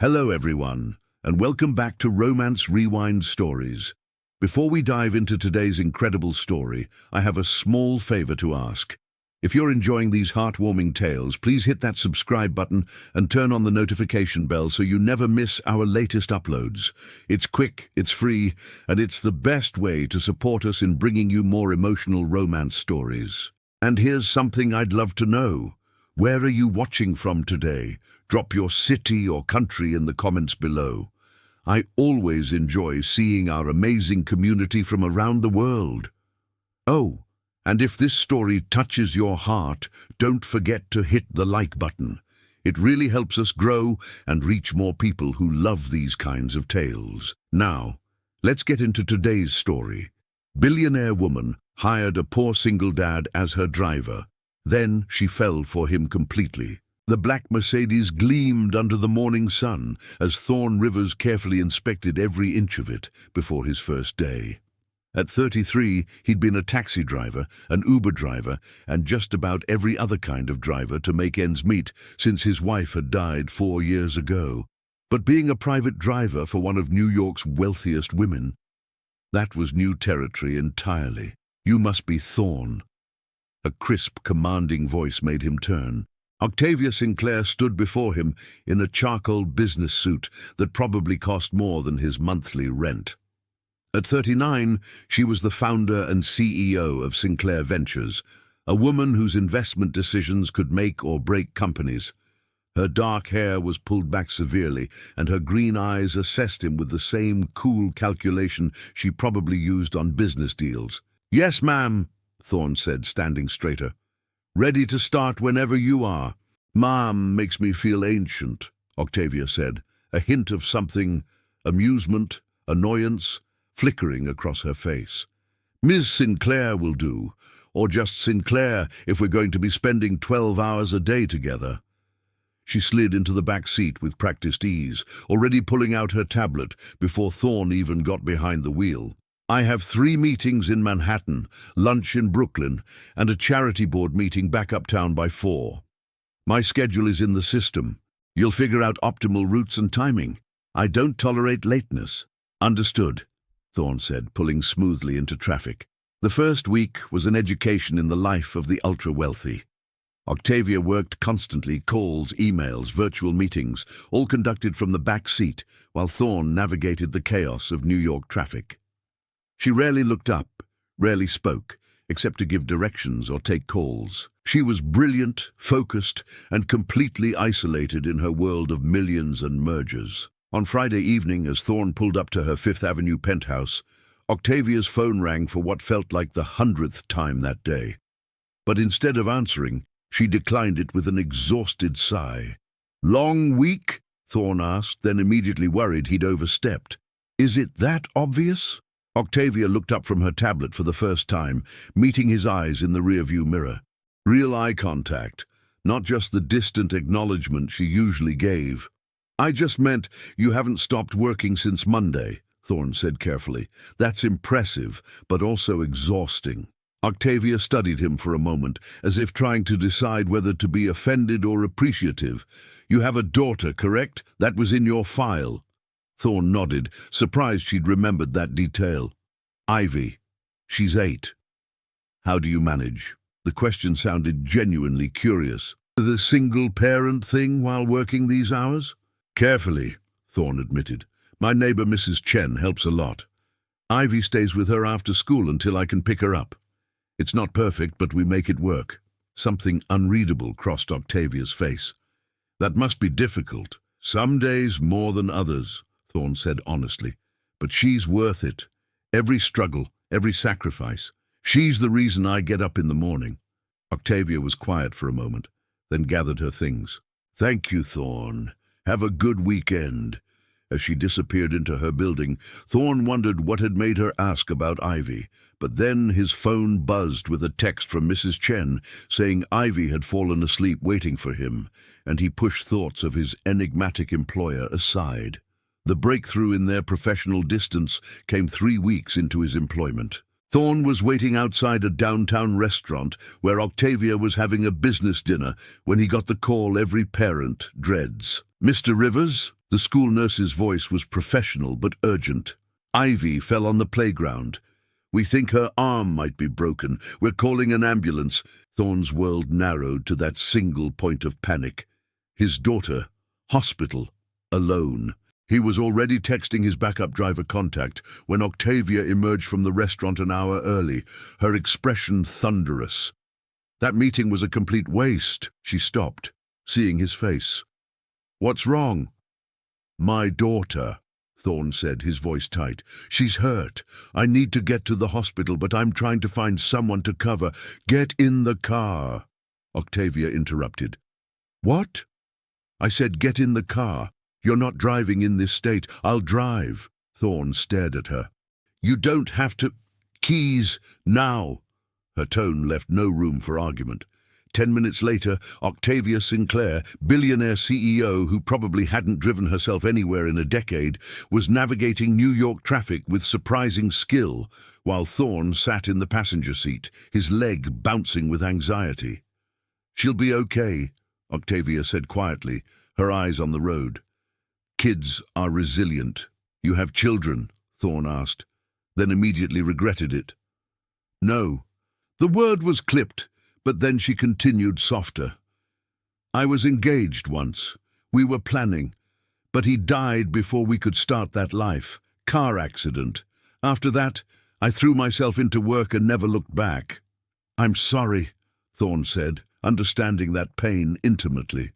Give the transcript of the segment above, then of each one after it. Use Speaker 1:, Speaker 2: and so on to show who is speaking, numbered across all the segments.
Speaker 1: Hello everyone, and welcome back to Romance Rewind Stories. Before we dive into today's incredible story, I have a small favor to ask. If you're enjoying these heartwarming tales, please hit that subscribe button and turn on the notification bell so you never miss our latest uploads. It's quick, it's free, and it's the best way to support us in bringing you more emotional romance stories. And here's something I'd love to know. Where are you watching from today? Drop your city or country in the comments below. I always enjoy seeing our amazing community from around the world. Oh, and if this story touches your heart, don't forget to hit the like button. It really helps us grow and reach more people who love these kinds of tales. Now, let's get into today's story. Billionaire woman hired a poor single dad as her driver. Then she fell for him completely. The black Mercedes gleamed under the morning sun as Thorne Rivers carefully inspected every inch of it before his first day. At 33, he'd been a taxi driver, an Uber driver, and just about every other kind of driver to make ends meet since his wife had died 4 years ago. But being a private driver for one of New York's wealthiest women, that was new territory entirely. "You must be Thorne." A crisp, commanding voice made him turn. Octavia Sinclair stood before him in a charcoal business suit that probably cost more than his monthly rent. At 39, she was the founder and CEO of Sinclair Ventures, a woman whose investment decisions could make or break companies. Her dark hair was pulled back severely, and her green eyes assessed him with the same cool calculation she probably used on business deals. "Yes, ma'am," Thorne said, standing straighter. "Ready to start whenever you are." "Ma'am makes me feel ancient," Octavia said, a hint of something, amusement, annoyance, flickering across her face. "Ms. Sinclair will do, or just Sinclair if we're going to be spending 12 hours a day together." She slid into the back seat with practiced ease, already pulling out her tablet before Thorne even got behind the wheel. "I have 3 meetings in Manhattan, lunch in Brooklyn, and a charity board meeting back uptown by 4. My schedule is in the system. You'll figure out optimal routes and timing. I don't tolerate lateness." "Understood," Thorne said, pulling smoothly into traffic. The first week was an education in the life of the ultra-wealthy. Octavia worked constantly, calls, emails, virtual meetings, all conducted from the back seat, while Thorne navigated the chaos of New York traffic. She rarely looked up, rarely spoke, except to give directions or take calls. She was brilliant, focused, and completely isolated in her world of millions and mergers. On Friday evening, as Thorne pulled up to her Fifth Avenue penthouse, Octavia's phone rang for what felt like the 100th time that day. But instead of answering, she declined it with an exhausted sigh. "Long week?" Thorne asked, then immediately worried he'd overstepped. "Is it that obvious?" Octavia looked up from her tablet for the first time, meeting his eyes in the rearview mirror. Real eye contact, not just the distant acknowledgement she usually gave. "I just meant you haven't stopped working since Monday," Thorne said carefully. "That's impressive, but also exhausting." Octavia studied him for a moment, as if trying to decide whether to be offended or appreciative. "You have a daughter, correct? That was in your file." Thorne nodded, surprised she'd remembered that detail. "Ivy. She's 8. How do you manage?" The question sounded genuinely curious. "The single-parent thing while working these hours?" "Carefully," Thorne admitted. "My neighbor Mrs. Chen helps a lot. Ivy stays with her after school until I can pick her up. It's not perfect, but we make it work." Something unreadable crossed Octavia's face. "That must be difficult. Some days more than others," Thorne said honestly. "But she's worth it. Every struggle, every sacrifice. She's the reason I get up in the morning." Octavia was quiet for a moment, then gathered her things. "Thank you, Thorne. Have a good weekend." As she disappeared into her building, Thorne wondered what had made her ask about Ivy, but then his phone buzzed with a text from Mrs. Chen saying Ivy had fallen asleep waiting for him, and he pushed thoughts of his enigmatic employer aside. The breakthrough in their professional distance came 3 weeks into his employment. Thorne was waiting outside a downtown restaurant where Octavia was having a business dinner when he got the call every parent dreads. "Mr. Rivers?" The school nurse's voice was professional but urgent. Ivy fell on the playground. We think her arm might be broken. We're calling an ambulance. Thorne's world narrowed to that single point of panic. His daughter, hospital, alone. He was already texting his backup driver contact when Octavia emerged from the restaurant an hour early, her expression thunderous. That meeting was a complete waste. She stopped, seeing his face. "What's wrong?" "My daughter," Thorne said, his voice tight. "She's hurt. I need to get to the hospital, but I'm trying to find someone to cover. Get in the car." Octavia interrupted. "What?" "I said get in the car. You're not driving in this state. I'll drive." Thorne stared at her. "You don't have to. Keys, now." Her tone left no room for argument. 10 minutes later, Octavia Sinclair, billionaire CEO who probably hadn't driven herself anywhere in a decade, was navigating New York traffic with surprising skill, while Thorne sat in the passenger seat, his leg bouncing with anxiety. "She'll be okay," Octavia said quietly, her eyes on the road. "Kids are resilient." "You have children?" Thorne asked, then immediately regretted it. "No." The word was clipped, but then she continued softer. "I was engaged once. We were planning. But he died before we could start that life. Car accident. After that, I threw myself into work and never looked back." "I'm sorry," Thorne said, understanding that pain intimately.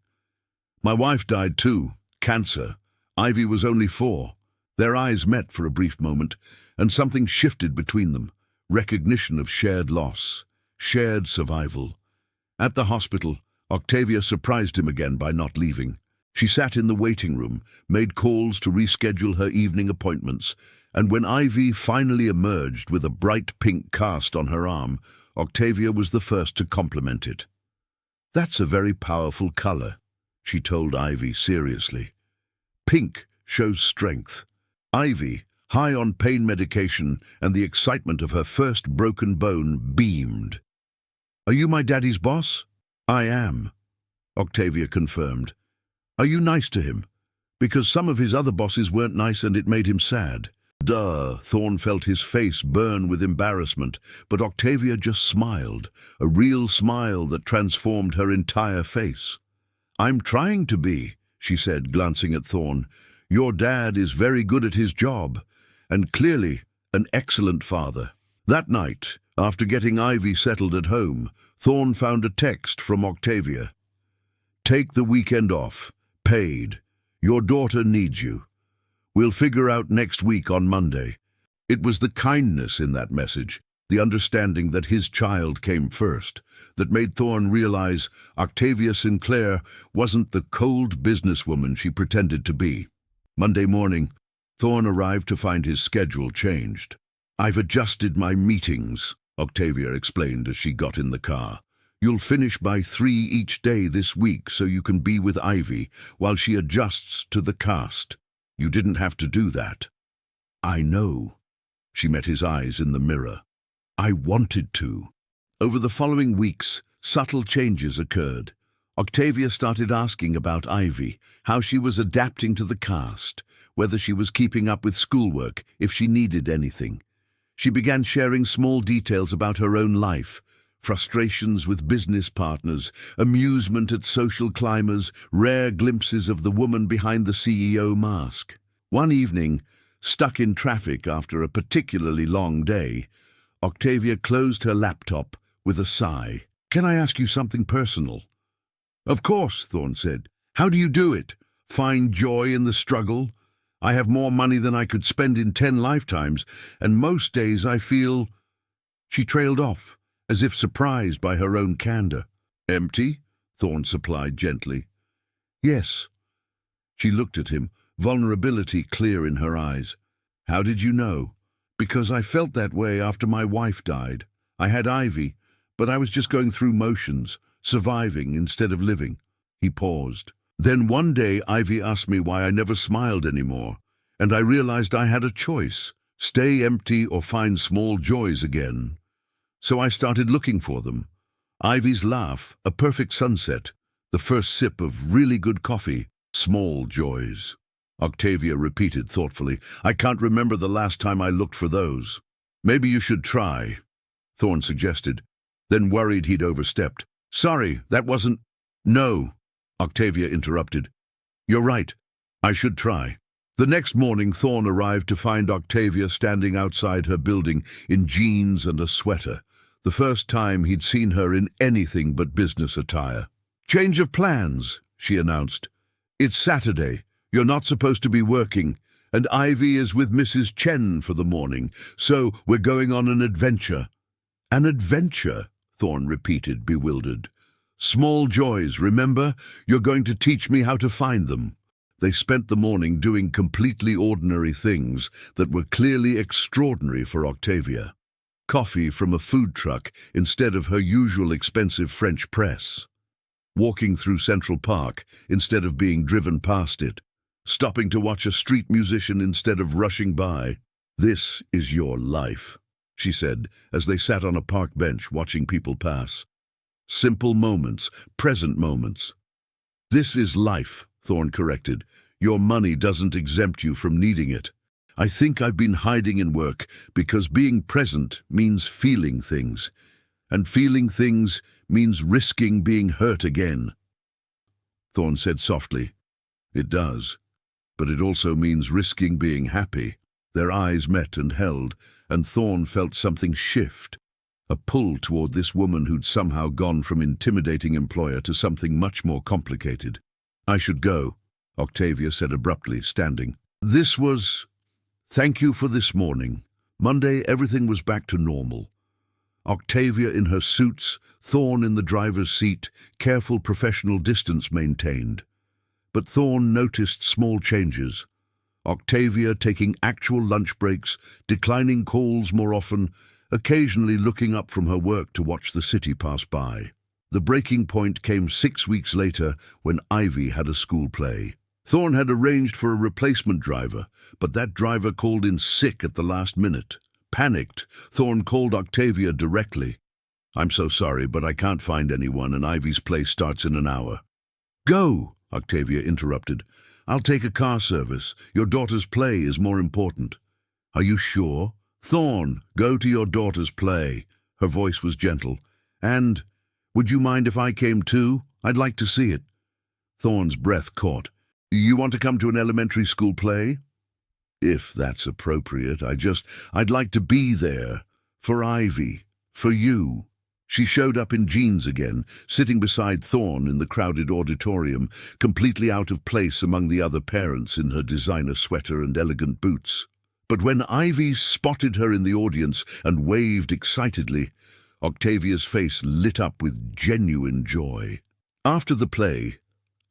Speaker 1: "My wife died too. Cancer. Ivy was only 4. Their eyes met for a brief moment, and something shifted between them. Recognition of shared loss. Shared survival. At the hospital, Octavia surprised him again by not leaving. She sat in the waiting room, made calls to reschedule her evening appointments, and when Ivy finally emerged with a bright pink cast on her arm, Octavia was the first to compliment it. "That's a very powerful color," she told Ivy seriously. "Pink shows strength." Ivy, high on pain medication and the excitement of her first broken bone, beamed. "Are you my daddy's boss?" "I am," Octavia confirmed. "Are you nice to him? Because some of his other bosses weren't nice and it made him sad." "Duh," Thorne felt his face burn with embarrassment, but Octavia just smiled, a real smile that transformed her entire face. "I'm trying to be," she said, glancing at Thorne. "Your dad is very good at his job, and clearly an excellent father." That night, after getting Ivy settled at home, Thorne found a text from Octavia. "Take the weekend off. Paid. Your daughter needs you. We'll figure out next week on Monday." It was the kindness in that message, the understanding that his child came first, that made Thorne realize Octavia Sinclair wasn't the cold businesswoman she pretended to be. Monday morning, Thorne arrived to find his schedule changed. "I've adjusted my meetings," Octavia explained as she got in the car. "You'll finish by 3 each day this week so you can be with Ivy while she adjusts to the cast. You didn't have to do that." "I know." She met his eyes in the mirror. "I wanted to." Over the following weeks, subtle changes occurred. Octavia started asking about Ivy, how she was adapting to the cast, whether she was keeping up with schoolwork, if she needed anything. She began sharing small details about her own life, frustrations with business partners, amusement at social climbers, rare glimpses of the woman behind the CEO mask. One evening, stuck in traffic after a particularly long day, Octavia closed her laptop with a sigh. "Can I ask you something personal?" "Of course," Thorne said. "How do you do it? Find joy in the struggle? I have more money than I could spend in 10 lifetimes, and most days I feel—" She trailed off, as if surprised by her own candor. "Empty?" Thorne supplied gently. "Yes." She looked at him, vulnerability clear in her eyes. "How did you know?" "Because I felt that way after my wife died. I had Ivy, but I was just going through motions, surviving instead of living." He paused. "Then one day Ivy asked me why I never smiled anymore, and I realized I had a choice, stay empty or find small joys again. So I started looking for them. Ivy's laugh, a perfect sunset, the first sip of really good coffee, small joys." Octavia repeated thoughtfully. I can't remember the last time I looked for those. Maybe you should try, Thorne suggested, then worried he'd overstepped. Sorry, that wasn't... No, Octavia interrupted. You're right. I should try. The next morning, Thorne arrived to find Octavia standing outside her building in jeans and a sweater, the first time he'd seen her in anything but business attire. Change of plans, she announced. It's Saturday. You're not supposed to be working, and Ivy is with Mrs. Chen for the morning, so we're going on an adventure. An adventure, Thorne repeated, bewildered. Small joys, remember? You're going to teach me how to find them. They spent the morning doing completely ordinary things that were clearly extraordinary for Octavia. Coffee from a food truck instead of her usual expensive French press. Walking through Central Park instead of being driven past it. Stopping to watch a street musician instead of rushing by. This is your life, she said, as they sat on a park bench watching people pass. Simple moments, present moments. This is life, Thorne corrected. Your money doesn't exempt you from needing it. I think I've been hiding in work because being present means feeling things, and feeling things means risking being hurt again. Thorne said softly, It does, but it also means risking being happy. Their eyes met and held, and Thorne felt something shift, a pull toward this woman who'd somehow gone from intimidating employer to something much more complicated. I should go, Octavia said abruptly, standing. Thank you for this morning. Monday, everything was back to normal. Octavia in her suits, Thorne in the driver's seat, careful professional distance maintained. But Thorne noticed small changes. Octavia taking actual lunch breaks, declining calls more often, occasionally looking up from her work to watch the city pass by. The breaking point came 6 weeks later when Ivy had a school play. Thorne had arranged for a replacement driver, but that driver called in sick at the last minute. Panicked, Thorne called Octavia directly. I'm so sorry, but I can't find anyone, and Ivy's play starts in an hour. Go, Octavia interrupted. I'll take a car service. Your daughter's play is more important. Are you sure? Thorne, go to your daughter's play. Her voice was gentle. And, would you mind if I came too? I'd like to see it. Thorne's breath caught. You want to come to an elementary school play? If that's appropriate, I'd like to be there. For Ivy. For you. She showed up in jeans again, sitting beside Thorne in the crowded auditorium, completely out of place among the other parents in her designer sweater and elegant boots. But when Ivy spotted her in the audience and waved excitedly, Octavia's face lit up with genuine joy. After the play,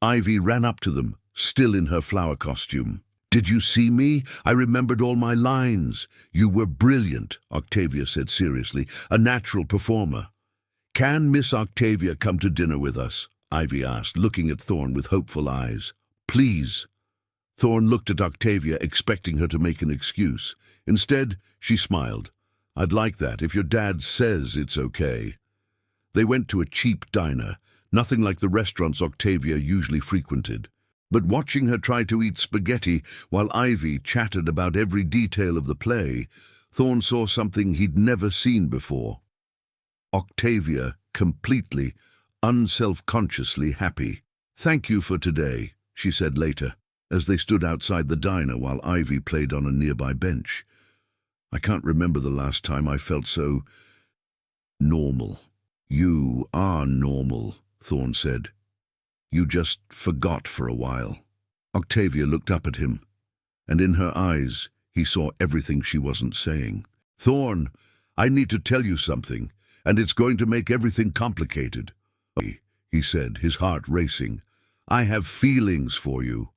Speaker 1: Ivy ran up to them, still in her flower costume. Did you see me? I remembered all my lines. You were brilliant, Octavia said seriously, a natural performer. Can Miss Octavia come to dinner with us? Ivy asked, looking at Thorne with hopeful eyes. Please. Thorne looked at Octavia, expecting her to make an excuse. Instead, she smiled. I'd like that, if your dad says it's okay. They went to a cheap diner, nothing like the restaurants Octavia usually frequented. But watching her try to eat spaghetti while Ivy chatted about every detail of the play, Thorne saw something he'd never seen before. Octavia, completely, unself-consciously happy. Thank you for today, she said later, as they stood outside the diner while Ivy played on a nearby bench. I can't remember the last time I felt so normal. You are normal, Thorne said. You just forgot for a while. Octavia looked up at him, and in her eyes he saw everything she wasn't saying. Thorne, I need to tell you something, and it's going to make everything complicated. He said, his heart racing. I have feelings for you.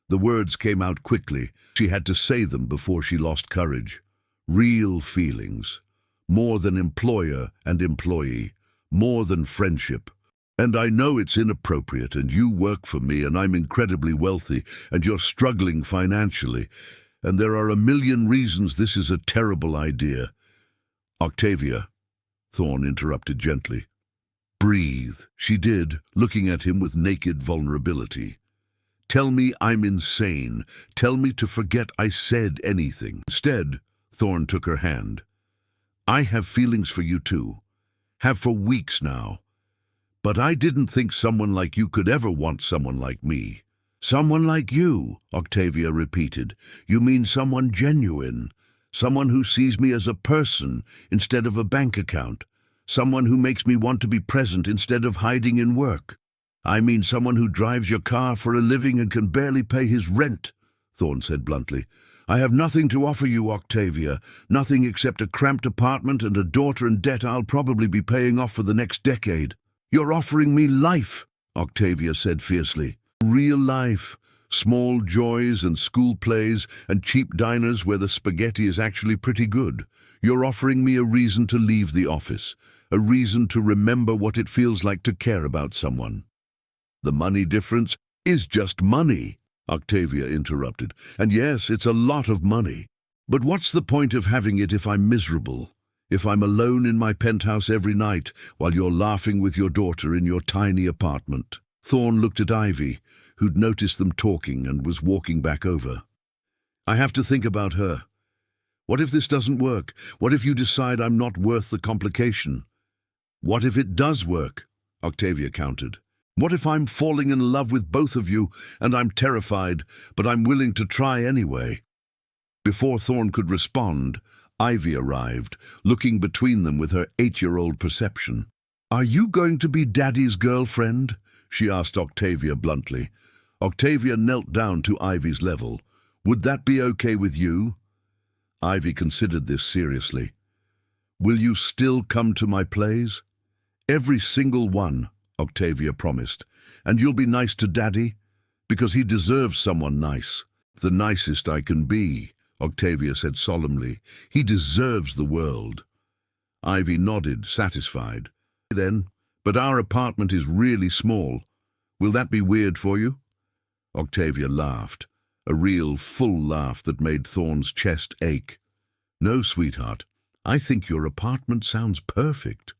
Speaker 1: The words came out quickly. She had to say them before she lost courage. Real feelings. More than employer and employee. More than friendship. And I know it's inappropriate, and you work for me, and I'm incredibly wealthy, and you're struggling financially, and there are a million reasons this is a terrible idea. Octavia, Thorne interrupted gently. Breathe, she did, looking at him with naked vulnerability. Tell me I'm insane. Tell me to forget I said anything. Instead, Thorne took her hand. I have feelings for you too. Have for weeks now. But I didn't think someone like you could ever want someone like me. Someone like you, Octavia repeated. You mean someone genuine. Someone who sees me as a person instead of a bank account. Someone who makes me want to be present instead of hiding in work. I mean someone who drives your car for a living and can barely pay his rent, Thorne said bluntly. I have nothing to offer you, Octavia. Nothing except a cramped apartment and a daughter in debt I'll probably be paying off for the next decade. You're offering me life, Octavia said fiercely. Real life. Small joys and school plays and cheap diners where the spaghetti is actually pretty good. You're offering me a reason to leave the office. A reason to remember what it feels like to care about someone. The money difference is just money, Octavia interrupted. And yes, it's a lot of money. But what's the point of having it if I'm miserable? If I'm alone in my penthouse every night while you're laughing with your daughter in your tiny apartment? Thorne looked at Ivy, who'd noticed them talking and was walking back over. I have to think about her. What if this doesn't work? What if you decide I'm not worth the complication? What if it does work? Octavia countered. What if I'm falling in love with both of you and I'm terrified, but I'm willing to try anyway? Before Thorne could respond, Ivy arrived, looking between them with her 8-year-old perception. Are you going to be Daddy's girlfriend? She asked Octavia bluntly. Octavia knelt down to Ivy's level. Would that be okay with you? Ivy considered this seriously. Will you still come to my plays? Every single one, Octavia promised. And you'll be nice to Daddy? Because he deserves someone nice. The nicest I can be, Octavia said solemnly. He deserves the world. Ivy nodded, satisfied. Then, but our apartment is really small. Will that be weird for you? Octavia laughed, a real, full laugh that made Thorne's chest ache. No, sweetheart, I think your apartment sounds perfect.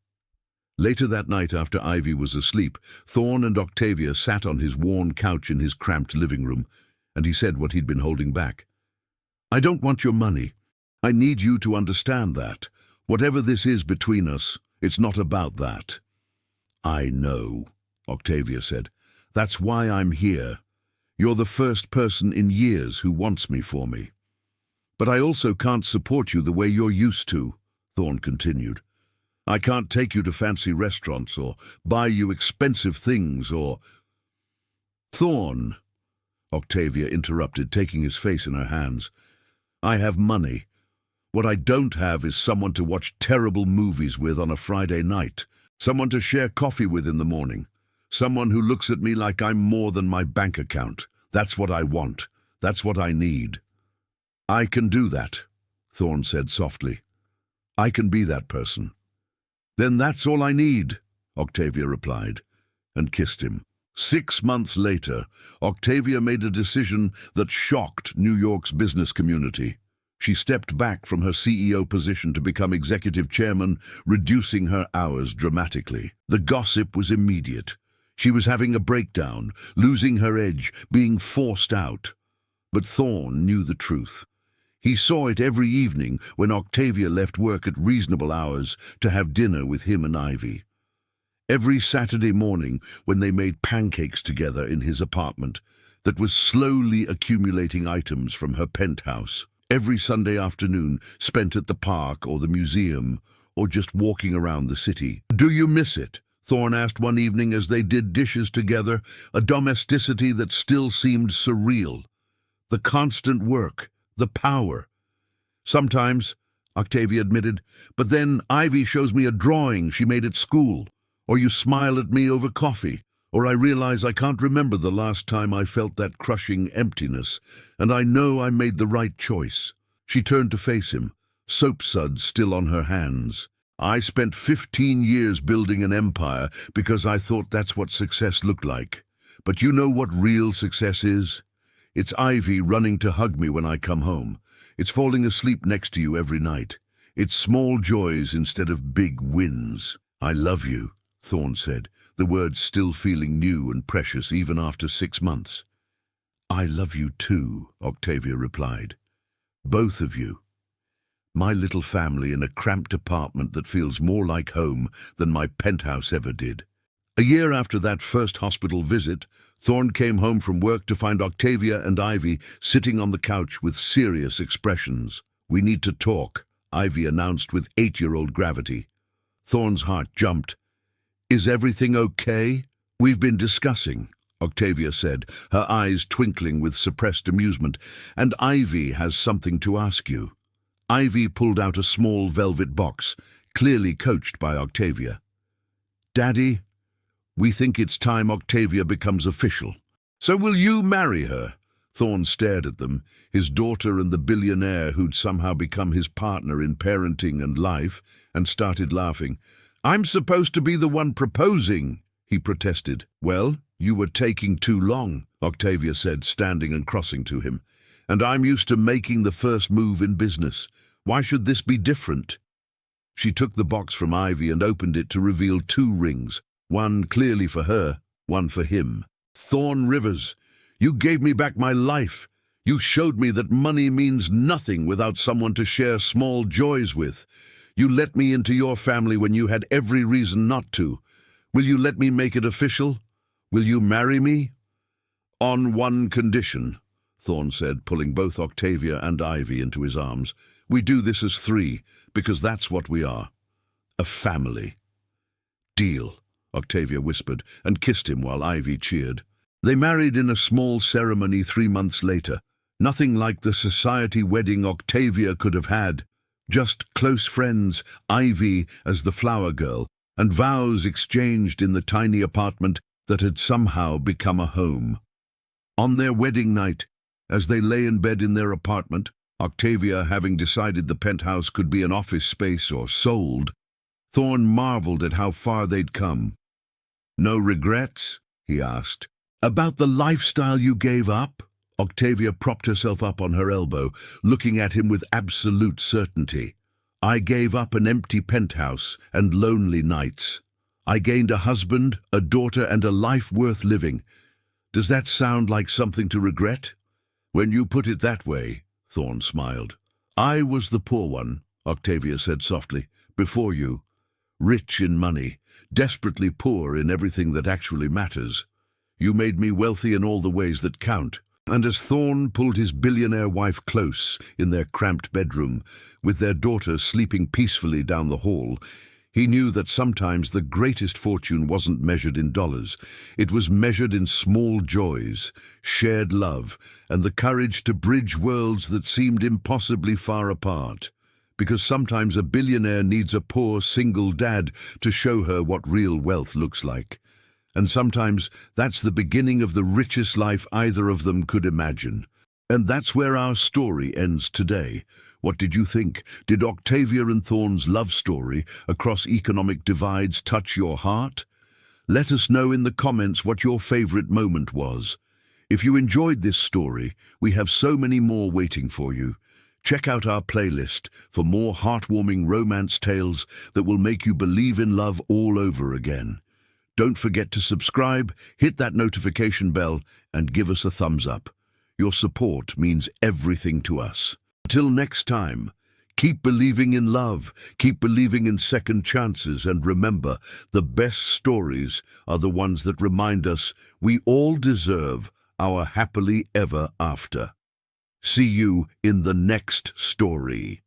Speaker 1: Later that night, after Ivy was asleep, Thorne and Octavia sat on his worn couch in his cramped living room, and he said what he'd been holding back. I don't want your money. I need you to understand that. Whatever this is between us, it's not about that. I know, Octavia said. That's why I'm here. You're the first person in years who wants me for me. But I also can't support you the way you're used to, Thorne continued. I can't take you to fancy restaurants or buy you expensive things or... Thorne, Octavia interrupted, taking his face in her hands. I have money. What I don't have is someone to watch terrible movies with on a Friday night, someone to share coffee with in the morning, someone who looks at me like I'm more than my bank account. That's what I want. That's what I need. I can do that, Thorne said softly. I can be that person. Then that's all I need, Octavia replied, and kissed him. 6 months later, Octavia made a decision that shocked New York's business community. She stepped back from her CEO position to become executive chairman, reducing her hours dramatically. The gossip was immediate. She was having a breakdown, losing her edge, being forced out. But Thorne knew the truth. He saw it every evening when Octavia left work at reasonable hours to have dinner with him and Ivy. Every Saturday morning when they made pancakes together in his apartment that was slowly accumulating items from her penthouse. Every Sunday afternoon spent at the park or the museum or just walking around the city. Do you miss it? Thorne asked one evening as they did dishes together, a domesticity that still seemed surreal. The constant work, the power. Sometimes, Octavia admitted, but then Ivy shows me a drawing she made at school, or you smile at me over coffee, or I realize I can't remember the last time I felt that crushing emptiness, and I know I made the right choice. She turned to face him, soap suds still on her hands. I spent 15 years building an empire because I thought that's what success looked like. But you know what real success is? It's Ivy running to hug me when I come home. It's falling asleep next to you every night. It's small joys instead of big wins. I love you, Thorne said, the words still feeling new and precious even after 6 months. I love you too, Octavia replied. Both of you. My little family in a cramped apartment that feels more like home than my penthouse ever did. A year after that first hospital visit, Thorne came home from work to find Octavia and Ivy sitting on the couch with serious expressions. We need to talk, Ivy announced with 8-year-old gravity. Thorne's heart jumped. Is everything okay? We've been discussing, Octavia said, her eyes twinkling with suppressed amusement, and Ivy has something to ask you. Ivy pulled out a small velvet box, clearly coached by Octavia. Daddy, we think it's time Octavia becomes official. So will you marry her? Thorne stared at them, his daughter and the billionaire who'd somehow become his partner in parenting and life, and started laughing. I'm supposed to be the one proposing, he protested. Well, you were taking too long, Octavia said, standing and crossing to him. And I'm used to making the first move in business. Why should this be different? She took the box from Ivy and opened it to reveal 2 rings, one clearly for her, one for him. Thorne Rivers, you gave me back my life. You showed me that money means nothing without someone to share small joys with. You let me into your family when you had every reason not to. Will you let me make it official? Will you marry me? On one condition, Thorne said, pulling both Octavia and Ivy into his arms. We do this as 3, because that's what we are. A family. Deal, Octavia whispered, and kissed him while Ivy cheered. They married in a small ceremony 3 months later. Nothing like the society wedding Octavia could have had. Just close friends, Ivy as the flower girl, and vows exchanged in the tiny apartment that had somehow become a home. On their wedding night, as they lay in bed in their apartment, Octavia having decided the penthouse could be an office space or sold, Thorne marveled at how far they'd come. No regrets? He asked. About the lifestyle you gave up? Octavia propped herself up on her elbow, looking at him with absolute certainty. I gave up an empty penthouse and lonely nights. I gained a husband, a daughter, and a life worth living. Does that sound like something to regret? When you put it that way, Thorne smiled. I was the poor one, Octavia said softly, before you. Rich in money, desperately poor in everything that actually matters. You made me wealthy in all the ways that count. And as Thorne pulled his billionaire wife close in their cramped bedroom, with their daughter sleeping peacefully down the hall, he knew that sometimes the greatest fortune wasn't measured in dollars. It was measured in small joys, shared love, and the courage to bridge worlds that seemed impossibly far apart. Because sometimes a billionaire needs a poor single dad to show her what real wealth looks like. And sometimes that's the beginning of the richest life either of them could imagine. And that's where our story ends today. What did you think? Did Octavia and Thorne's love story across economic divides touch your heart? Let us know in the comments what your favorite moment was. If you enjoyed this story, we have so many more waiting for you. Check out our playlist for more heartwarming romance tales that will make you believe in love all over again. Don't forget to subscribe, hit that notification bell, and give us a thumbs up. Your support means everything to us. Until next time, keep believing in love, keep believing in second chances, and remember, the best stories are the ones that remind us we all deserve our happily ever after. See you in the next story.